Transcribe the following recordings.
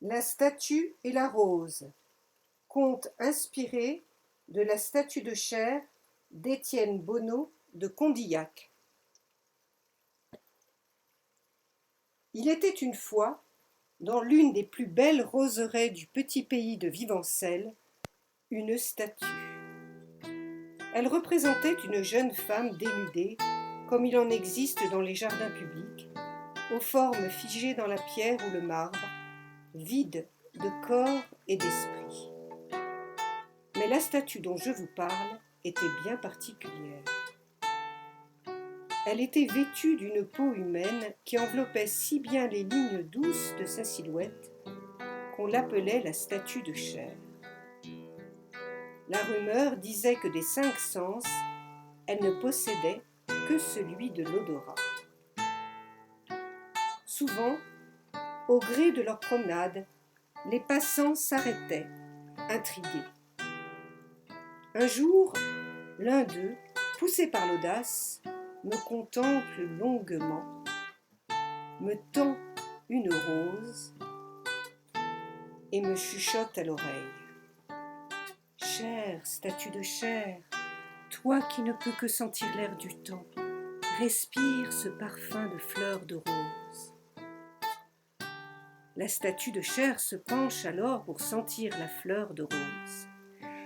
La statue et la rose, conte inspiré de la statue de chair d'Étienne Bonneau de Condillac. Il était une fois, dans l'une des plus belles roseraies du petit pays de Vivancelles, une statue. Elle représentait une jeune femme dénudée, comme il en existe dans les jardins publics, aux formes figées dans la pierre ou le marbre, vide de corps et d'esprit. Mais la statue dont je vous parle était bien particulière. Elle était vêtue d'une peau humaine qui enveloppait si bien les lignes douces de sa silhouette qu'on l'appelait la statue de chair. La rumeur disait que des 5 sens, elle ne possédait que celui de l'odorat. Souvent, au gré de leur promenade, les passants s'arrêtaient, intrigués. Un jour, l'un d'eux, poussé par l'audace, me contemple longuement, me tend une rose et me chuchote à l'oreille. Chère statue de chair, toi qui ne peux que sentir l'air du temps, respire ce parfum de fleurs de rose. La statue de chair se penche alors pour sentir la fleur de rose.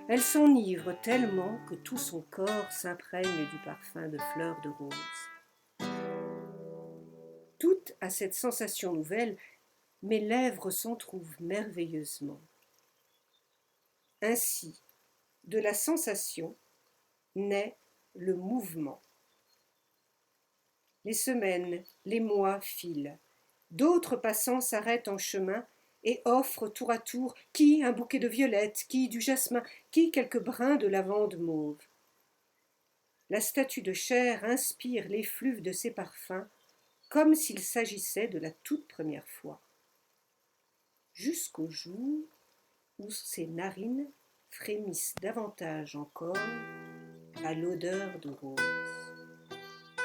Elle s'enivre tellement que tout son corps s'imprègne du parfum de fleurs de rose. Toute à cette sensation nouvelle, mes lèvres s'entrouvent merveilleusement. Ainsi, de la sensation naît le mouvement. Les semaines, les mois filent. D'autres passants s'arrêtent en chemin et offrent tour à tour qui un bouquet de violettes, qui du jasmin, qui quelques brins de lavande mauve. La statue de chair inspire l'effluve de ses parfums comme s'il s'agissait de la toute première fois. Jusqu'au jour où ses narines frémissent davantage encore à l'odeur de rose.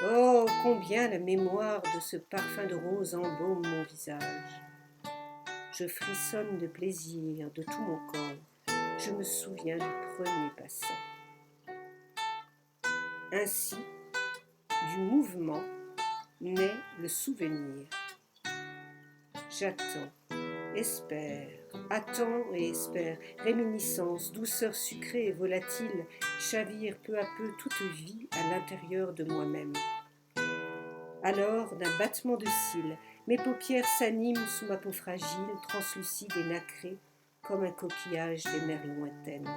Oh, combien la mémoire de ce parfum de rose embaume mon visage. Je frissonne de plaisir de tout mon corps. Je me souviens du premier passant. Ainsi, du mouvement naît le souvenir. J'attends, espère, attends et espère. Réminiscence, douceur sucrée et volatile, chavire peu à peu toute vie à l'intérieur de moi-même. Alors, d'un battement de cils, mes paupières s'animent sous ma peau fragile, translucide et nacrée, comme un coquillage des mers lointaines.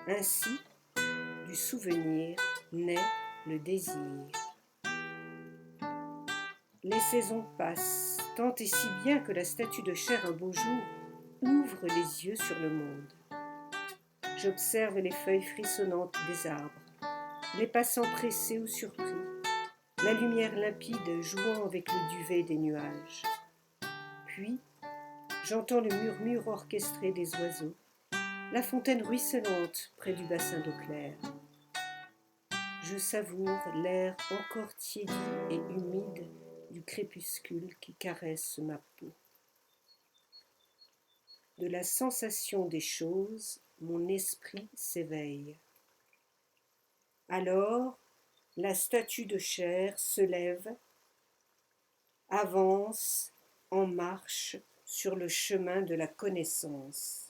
Ainsi, du souvenir naît le désir. Les saisons passent, tant et si bien que la statue de chair un beau jour ouvre les yeux sur le monde. J'observe les feuilles frissonnantes des arbres, les passants pressés ou surpris, la lumière limpide jouant avec le duvet des nuages. Puis, j'entends le murmure orchestré des oiseaux, la fontaine ruisselante près du bassin d'eau claire. Je savoure l'air encore tiédi et humide du crépuscule qui caresse ma peau. De la sensation des choses, mon esprit s'éveille. Alors, la statue de chair se lève, avance en marche sur le chemin de la connaissance.